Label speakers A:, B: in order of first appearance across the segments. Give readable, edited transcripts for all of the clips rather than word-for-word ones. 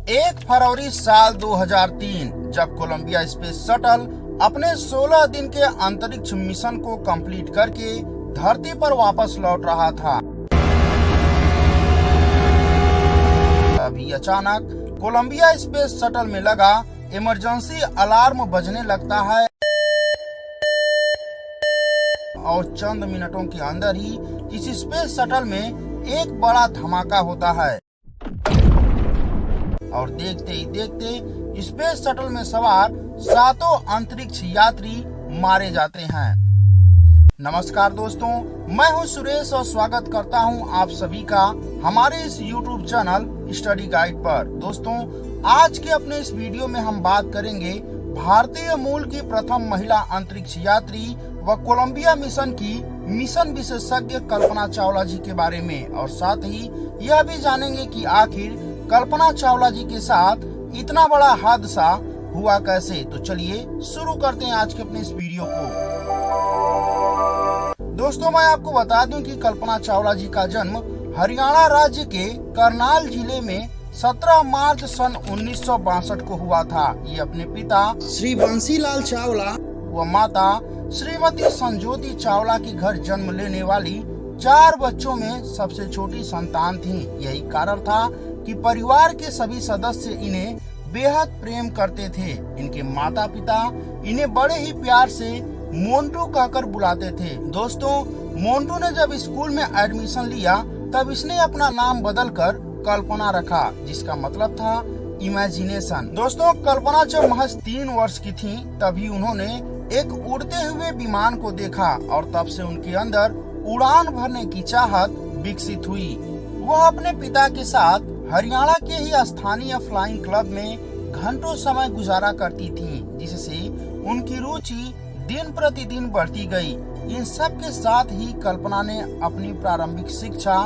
A: 1 फरवरी साल 2003 जब Colombia space shuttle अपने 16 दिन के अंतरिक्ष मिशन को कंप्लीट करके धरती पर वापस लौट रहा था, अभी अचानक कोलंबिया स्पेस शटल में लगा इमरजेंसी अलार्म बजने लगता है और चंद मिनटों के अंदर ही इस स्पेस शटल में एक बड़ा धमाका होता है और देखते ही देखते स्पेस शटल में सवार 7 अंतरिक्ष यात्री मारे जाते हैं। नमस्कार दोस्तों, मैं हूं सुरेश और स्वागत करता हूं आप सभी का हमारे इस YouTube चैनल स्टडी गाइड पर। दोस्तों, आज के अपने इस वीडियो में हम बात करेंगे भारतीय मूल की प्रथम महिला अंतरिक्ष यात्री व कोलंबिया मिशन की मिशन विशेषज्ञ कल्पना चावला जी के बारे में, और साथ ही यह भी जानेंगे कि आखिर कल्पना चावला जी के साथ इतना बड़ा हादसा हुआ कैसे। तो चलिए शुरू करते हैं आज के अपने इस वीडियो को। दोस्तों, मैं आपको बता दूं कि कल्पना चावला जी का जन्म हरियाणा राज्य के करनाल जिले में 17 मार्च सन 1962 को हुआ था। ये अपने पिता श्री बंसीलाल चावला व माता श्रीमती संजोती चावला के घर जन्म लेने वाली 4 बच्चों में सबसे छोटी संतान थी। यही कारण था कि परिवार के सभी सदस्य इन्हें बेहद प्रेम करते थे। इनके माता पिता इन्हें बड़े ही प्यार से मोन्टू कहकर बुलाते थे। दोस्तों, मोन्टू ने जब स्कूल में एडमिशन लिया तब इसने अपना नाम बदलकर कल्पना रखा, जिसका मतलब था इमेजिनेशन। दोस्तों, कल्पना जब महज 3 वर्ष की थी तभी उन्होंने एक उड़ते हुए विमान को देखा और तब से उनके अंदर उड़ान भरने की चाहत विकसित हुई। वह अपने पिता के साथ हरियाणा के ही स्थानीय फ्लाइंग क्लब में घंटों समय गुजारा करती थी, जिससे उनकी रुचि दिन प्रतिदिन बढ़ती गई। इन सब के साथ ही कल्पना ने अपनी प्रारंभिक शिक्षा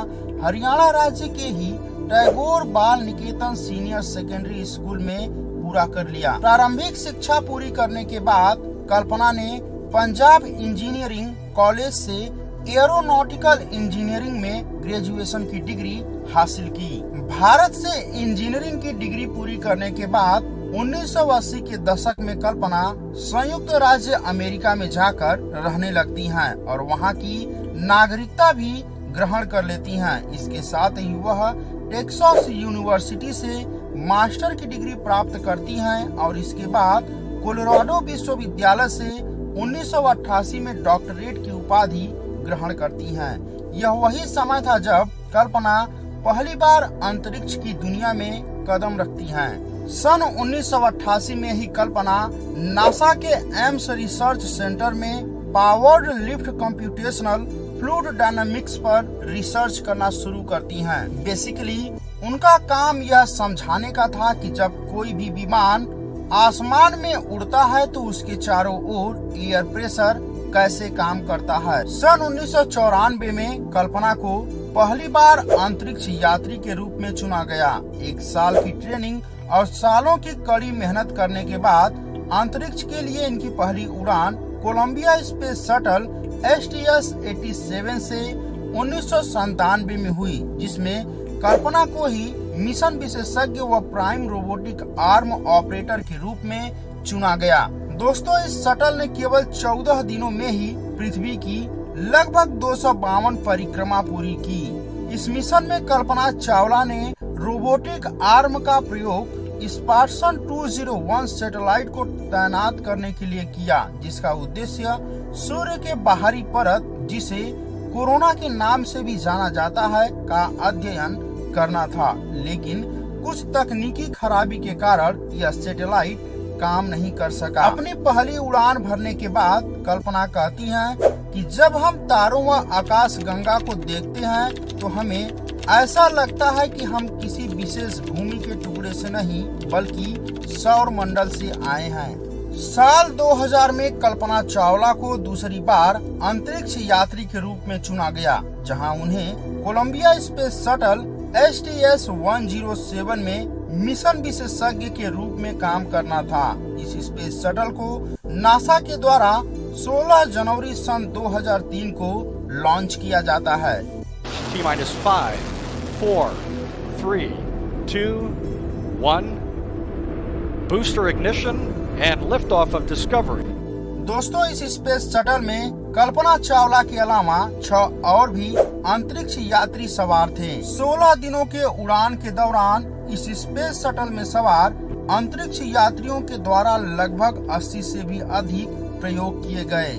A: हरियाणा राज्य के ही टैगोर बाल निकेतन सीनियर सेकेंडरी स्कूल में पूरा कर लिया। प्रारंभिक शिक्षा पूरी करने के बाद कल्पना ने पंजाब इंजीनियरिंग कॉलेज से एरोनॉटिकल इंजीनियरिंग में ग्रेजुएशन की डिग्री हासिल की। भारत से इंजीनियरिंग की डिग्री पूरी करने के बाद 1980 के दशक में कल्पना संयुक्त राज्य अमेरिका में जाकर रहने लगती हैं और वहां की नागरिकता भी ग्रहण कर लेती हैं। इसके साथ ही वह टेक्सास यूनिवर्सिटी से मास्टर की डिग्री प्राप्त करती हैं और इसके बाद कोलोराडो विश्वविद्यालय से 1988 में डॉक्टरेट की उपाधि ग्रहण करती हैं। यह वही समय था जब कल्पना पहली बार अंतरिक्ष की दुनिया में कदम रखती हैं। सन 1988 में ही कल्पना नासा के एम्स रिसर्च सेंटर में powered lift computational fluid dynamics पर रिसर्च करना शुरू करती हैं। बेसिकली उनका काम यह समझाने का था कि जब कोई भी विमान आसमान में उड़ता है तो उसके चारों ओर एयर प्रेशर कैसे काम करता है। सन 1994 में कल्पना को पहली बार अंतरिक्ष यात्री के रूप में चुना गया। 1 साल की ट्रेनिंग और सालों की कड़ी मेहनत करने के बाद अंतरिक्ष के लिए इनकी पहली उड़ान कोलंबिया स्पेस शटल STS-87 से 1997 में हुई, जिसमें कल्पना को ही मिशन विशेषज्ञ व प्राइम रोबोटिक आर्म ऑपरेटर के रूप में चुना गया। दोस्तों, इस शटल ने केवल 14 दिनों में ही पृथ्वी की लगभग 252 परिक्रमा पूरी की। इस मिशन में कल्पना चावला ने रोबोटिक आर्म का प्रयोग स्पार्सन 201 सैटेलाइट को तैनात करने के लिए किया, जिसका उद्देश्य सूर्य के बाहरी परत, जिसे कोरोना के नाम से भी जाना जाता है, का अध्ययन करना था। लेकिन कुछ तकनीकी खराबी के कारण यह सैटेलाइट काम नहीं कर सका। अपनी पहली उड़ान भरने के बाद कल्पना कहती हैं कि जब हम तारों व आकाश गंगा को देखते हैं तो हमें ऐसा लगता है कि हम किसी विशेष भूमि के टुकड़े से नहीं बल्कि सौर मंडल से आए हैं। साल 2000 में कल्पना चावला को दूसरी बार अंतरिक्ष यात्री के रूप में चुना गया, जहां उन्हें कोलंबिया स्पेस शटल STS-107 में मिशन विशेषज्ञ के रूप में काम करना था। इस स्पेस शटल को नासा के द्वारा 16 जनवरी सन 2003 को लॉन्च किया जाता है।
B: T-5, 4, 3, 2, 1. Booster ignition and liftoff of Discovery.
A: दोस्तों, इस स्पेस शटल में कल्पना चावला के अलावा 6 और भी अंतरिक्ष यात्री सवार थे। 16 दिनों के उड़ान के दौरान इस स्पेस शटल में सवार अंतरिक्ष यात्रियों के द्वारा लगभग 80 से भी अधिक प्रयोग किए गए,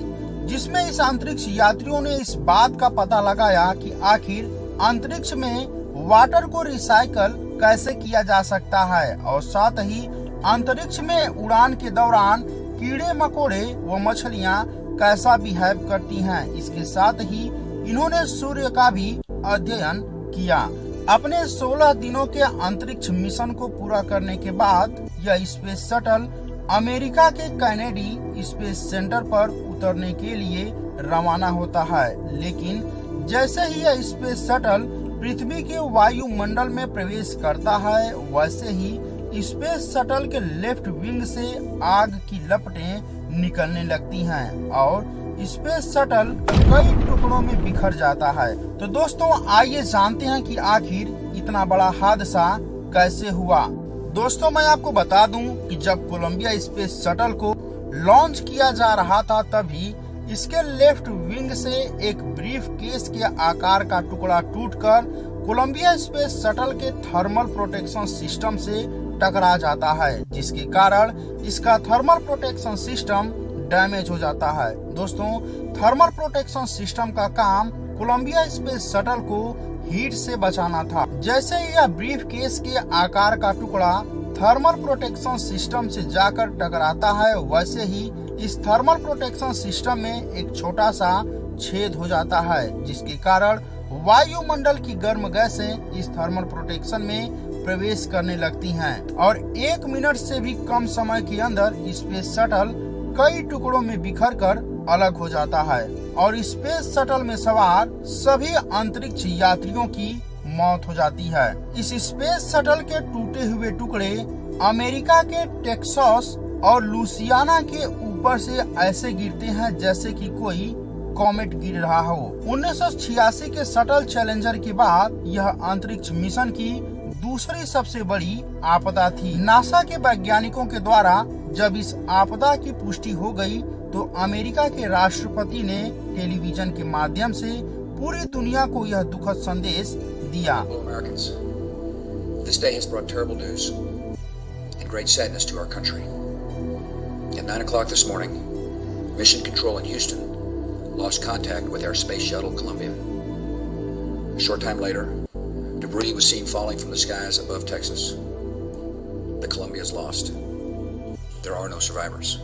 A: जिसमें इस अंतरिक्ष यात्रियों ने इस बात का पता लगाया कि आखिर अंतरिक्ष में वाटर को रिसाइकल कैसे किया जा सकता है और साथ ही अंतरिक्ष में उड़ान के दौरान कीड़े मकोड़े व मछलियां कैसा बिहेव करती हैं। इसके साथ ही इन्होंने सूर्य का भी अध्ययन किया। अपने 16 दिनों के अंतरिक्ष मिशन को पूरा करने के बाद यह स्पेस शटल अमेरिका के कैनेडी स्पेस सेंटर पर उतरने के लिए रवाना होता है। लेकिन जैसे ही यह स्पेस शटल पृथ्वी के वायुमंडल में प्रवेश करता है, वैसे ही स्पेस शटल के लेफ्ट विंग से आग की लपटें निकलने लगती हैं और स्पेस शटल कई टुकड़ों में बिखर जाता है। तो दोस्तों, आइए जानते हैं कि आखिर इतना बड़ा हादसा कैसे हुआ। दोस्तों, मैं आपको बता दूं कि जब कोलंबिया स्पेस शटल को लॉन्च किया जा रहा था, तभी इसके लेफ्ट विंग से एक ब्रीफ केस के आकार का टुकड़ा टूटकर कोलंबिया स्पेस शटल के थर्मल प्रोटेक्शन सिस्टम से टकरा जाता है, जिसके कारण इसका थर्मल प्रोटेक्शन सिस्टम डैमेज हो जाता है। दोस्तों, थर्मल प्रोटेक्शन सिस्टम का काम कोलंबिया स्पेस शटल को हीट से बचाना था। जैसे ही यह ब्रीफ केस के आकार का टुकड़ा थर्मल प्रोटेक्शन सिस्टम से जाकर टकराता है, वैसे ही इस थर्मल प्रोटेक्शन सिस्टम में एक छोटा सा छेद हो जाता है, जिसके कारण वायुमंडल की गर्म गैसें इस थर्मल प्रोटेक्शन में प्रवेश करने लगती हैं और 1 मिनट से भी कम समय के अंदर स्पेस शटल कई टुकड़ों में बिखर कर अलग हो जाता है और स्पेस शटल में सवार सभी अंतरिक्ष यात्रियों की मौत हो जाती है। इस स्पेस शटल के टूटे हुए टुकड़े अमेरिका के टेक्सास और लुसियाना के ऊपर से ऐसे गिरते हैं जैसे कि कोई कॉमेट गिर रहा हो। 1986 के शटल चैलेंजर के बाद यह अंतरिक्ष मिशन की दूसरी सबसे बड़ी आपदा थी। नासा के वैज्ञानिकों के द्वारा जब इस आपदा की पुष्टि हो गई, तो अमेरिका के राष्ट्रपति ने टेलीविजन के माध्यम से पूरी दुनिया को यह दुखद संदेश दिया।
C: This day has brought terrible news and great sadness to our country. At 9 o'clock this morning, Mission Control in Houston lost contact with our space shuttle Columbia. A short time later, debris was seen falling from the skies above Texas. The Columbia is lost. There are no survivors.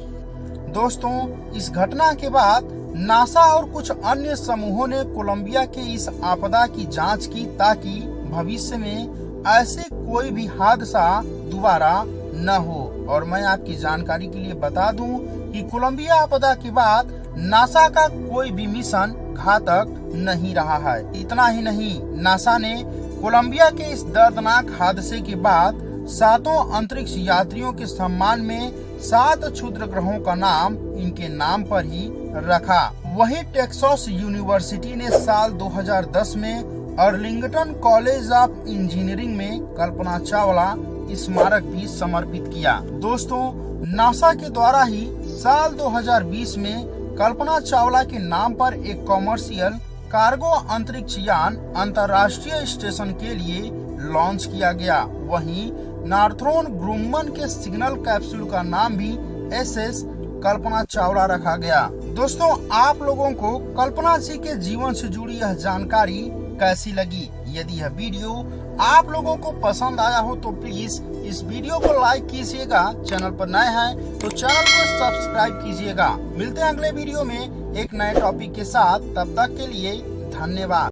A: दोस्तों, इस घटना के बाद NASA और कुछ अन्य समूहों ने कोलंबिया के इस आपदा की जांच की, ताकि भविष्य में ऐसे कोई भी हादसा दोबारा न हो। और मैं आपकी जानकारी के लिए बता दूं कि कोलंबिया आपदा के बाद नासा का कोई भी मिशन घातक नहीं रहा है। इतना ही नहीं, नासा ने कोलंबिया के इस दर्दनाक हादसे के बाद 7 अंतरिक्ष यात्रियों के सम्मान में 7 क्षुद्र ग्रहों का नाम इनके नाम पर ही रखा। वहीं टेक्सास यूनिवर्सिटी ने साल 2010 में अर्लिंगटन कॉलेज ऑफ इंजीनियरिंग में कल्पना चावला स्मारक भी समर्पित किया। दोस्तों, नासा के द्वारा ही साल 2020 में कल्पना चावला के नाम पर एक कॉमर्शियल कार्गो अंतरिक्ष यान अंतर्राष्ट्रीय स्टेशन के लिए लॉन्च किया गया। वहीं नॉर्थरोन ग्रूमन के सिग्नल कैप्सूल का नाम भी SS कल्पना चावला रखा गया। दोस्तों, आप लोगों को कल्पना जी के जीवन से जुड़ी यह जानकारी कैसी लगी? यदि यह वीडियो आप लोगों को पसंद आया हो तो प्लीज इस वीडियो को लाइक कीजिएगा। चैनल पर नए हैं तो चैनल को सब्सक्राइब कीजिएगा। मिलते हैं अगले वीडियो में एक नए टॉपिक के साथ। तब तक के लिए धन्यवाद।